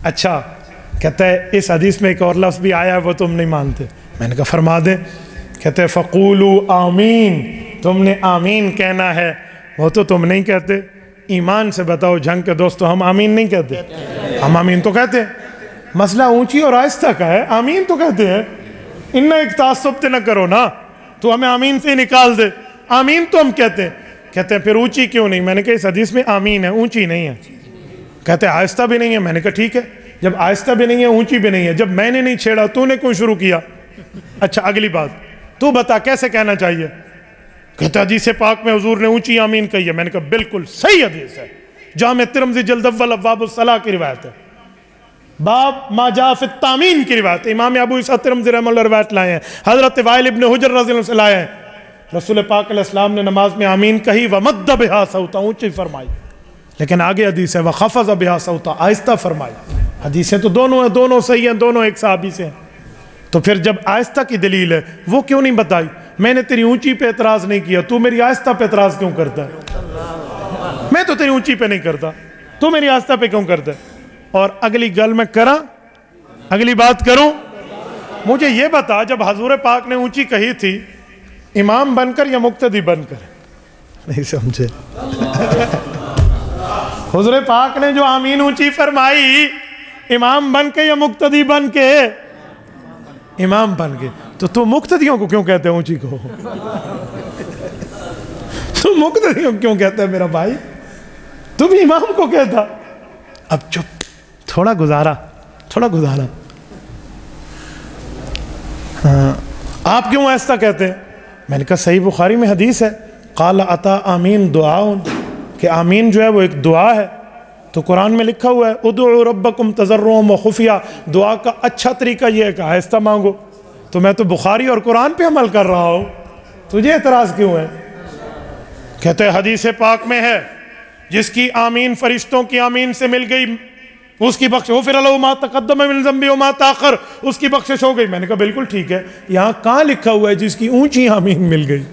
اچھا کہتا ہے اس حدیث میں ایک اور لفظ بھی آیا ہے وہ تم نہیں مانتے. میں نے کہا فرما دیں. کہتے ہیں فقولوا آمین, تم نے آمین کہنا ہے, وہ تو تم نہیں کہتے. ایمان سے بتاؤ جھنگ کے دوستو, ہم آمین نہیں کہتے؟ ہم آمین تو کہتے ہیں. مسئلہ اونچی اور آہستہ کا ہے, آمین تو کہتے ہیں. انہیں ایک تعصب تے نہ کرو نا, تو ہمیں آمین سے نکال دے. آمین تو ہم کہتے ہیں. کہتے ہیں پھر اونچی کیوں نہیں؟ میں نے کہا اس حدیث میں آمین ہے, اونچی نہیں ہے. کہتے ہیں آہستہ بھی نہیں ہے. میں نے کہا ٹھیک ہے, جب آہستہ بھی نہیں ہے اونچی بھی نہیں ہے, جب میں نے نہیں چھیڑا تو نے کیوں شروع کیا؟ اچھا اگلی بات, تو بتا کیسے کہنا چاہیے؟ کہتے ہیں حدیث پاک میں حضور نے اونچی آمین کہی ہے. میں نے کہا بالکل صحیح حدیث ہے, جامع ترمذی جلد اول ابواب الصلاۃ کی روایت ہے, باب ما جاء فی التامین کی روایت ہے. امام ابو اسحاق ترمذی رحمہ اللہ روایت لائے ہیں, حضرت وائل ابن حجر رضی اللہ عنہ سے لائے ہیں. رسول پاک علیہ السلام نے نماز میں آمین کہی, ومد بہا صوتا, اونچی فرمائی. لیکن آگے حدیث ہے وخفض بہا صوتا, آہستہ فرمائی. حدیثیں تو دونوں ہیں, دونوں صحیح ہیں, دونوں ایک صحابی سے ہیں. تو پھر جب آہستہ کی دلیل ہے وہ کیوں نہیں بتائی؟ میں نے تیری اونچی پہ اعتراض نہیں کیا, تو میری آہستہ پہ اعتراض کیوں کرتا ہے؟ میں تو تیری اونچی پہ نہیں کرتا, تو میری آہستہ پہ کیوں کرتا ہے؟ اور اگلی گل میں کراں, اگلی بات کروں. مجھے یہ بتا, جب حضور پاک نے اونچی کہی تھی, امام بن کر یا مقتدی بن کر؟ نہیں سمجھے. حضور پاک نے جو آمین اونچی فرمائی, امام بن کے یا مقتدی بن کے؟ امام بن کے. تو مقتدیوں کو کیوں کہتے ہیں اونچی کو؟ تو مقتدیوں کو کیوں کہتا ہے میرا بھائی؟ تو بھی امام کو کہتا. اب چپ, تھوڑا گزارا. آپ کیوں ایسا کہتے ہیں؟ میں نے کہا صحیح بخاری میں حدیث ہے, قال عطا آمین دعاؤن, کہ آمین جو ہے وہ ایک دعا ہے. تو قرآن میں لکھا ہوا ہے ادعوا ربکم تضرعا وخفیہ, دعا کا اچھا طریقہ یہ ہے کہ آہستہ مانگو. تو میں تو بخاری اور قرآن پہ عمل کر رہا ہوں, تجھے اعتراض کیوں ہے؟ کہتے ہیں حدیث پاک میں ہے جس کی آمین فرشتوں کی آمین سے مل گئی اس کی بخش, غفر لہ ما تقدم من ذنبہ وما تاخر, اس کی بخشش ہو گئی. میں نے کہا بالکل ٹھیک ہے, یہاں کہاں لکھا ہوا ہے جس کی اونچی آمین مل گئی؟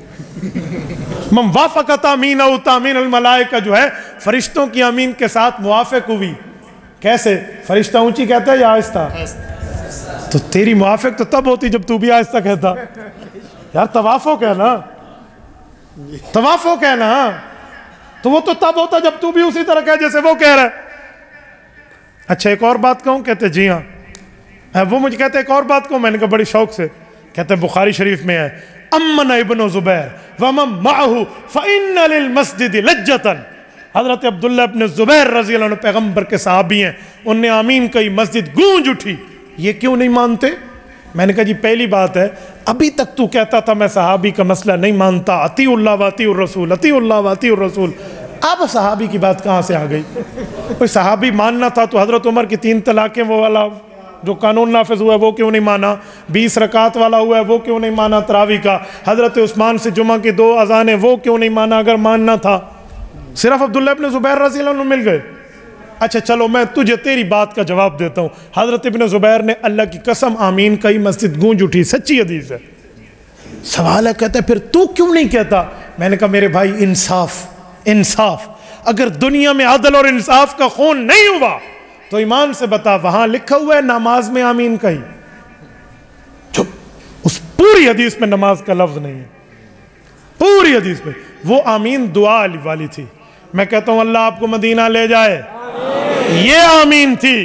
من وافق تامین او تامین الملائکہ جو ہے فرشتوں کی آمین کے ساتھ موافق ہوئی. کیسے؟ فرشتہ اونچی کہتا ہے یا آہستہ؟ تو تیری موافق تو تب ہوتی جب تو بھی آہستہ کہتا. یار توافق ہے نا, توافق ہے نا, تو وہ تو تب ہوتا جب تو بھی اسی طرح کہے جیسے وہ کہہ رہا ہے. اچھا ایک اور بات کہوں؟ کہتے جی ہاں. وہ مجھے کہتے ایک اور بات کہوں؟ میں نے کہا بڑی شوق سے. کہتے بخاری شریف میں ہے امن ابن زبیر ومن معه فإن للمسجد لجة. حضرت عبداللہ ابن زبیر رضی اللہ عنہ پیغمبر کے صحابی ہیں, ان نے آمین کہی, مسجد گونج اٹھی. یہ کیوں نہیں مانتے؟ میں نے کہا جی پہلی بات ہے, ابھی تک تو کہتا تھا میں صحابی کا مسئلہ نہیں مانتا, اطیعوا اللہ و اطیعوا الرسول, اطیعوا اللہ و اطیعوا الرسول. اب صحابی کی بات کہاں سے آ گئی؟ کوئی صحابی ماننا تھا تو حضرت عمر کی 3 طلاقیں وہ والا جو قانون نافذ ہوا ہے وہ کیوں نہیں مانا؟ 20 رکعت والا ہوا ہے وہ کیوں نہیں مانا تراویح کا؟ حضرت عثمان سے جمعہ کی 2 اذانیں وہ کیوں نہیں مانا اگر ماننا تھا؟ صرف عبداللہ ابن زبیر رضی اللہ عنہ مل گئے. اچھا چلو میں تجھے تیری بات کا جواب دیتا ہوں. حضرت ابن زبیر نے اللہ کی قسم آمین کہی, مسجد گونج اٹھی, سچی حدیث ہے. سوال ہے کہتا ہے پھر تو کیوں نہیں کہتا؟ میں نے کہا میرے بھائی انصاف, اگر دنیا میں عدل اور انصاف کا خون نہیں ہوا تو ایمان سے بتا وہاں لکھا ہوا ہے نماز میں آمین کہی. چپ, اس پوری حدیث میں نماز کا لفظ نہیں ہے, پوری حدیث میں. وہ آمین دعا والی تھی. میں کہتا ہوں اللہ آپ کو مدینہ لے جائے, یہ آمین تھی.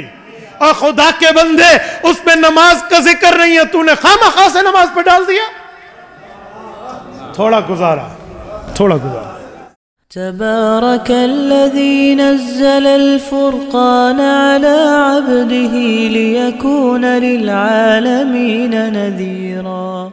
اور خدا کے بندے اس میں نماز کا ذکر نہیں ہے, تو نے خواہ سے نماز پہ ڈال دیا. تھوڑا گزارا. تبارك الذي نزل الفرقان على عبده ليكون للعالمين نذيرا.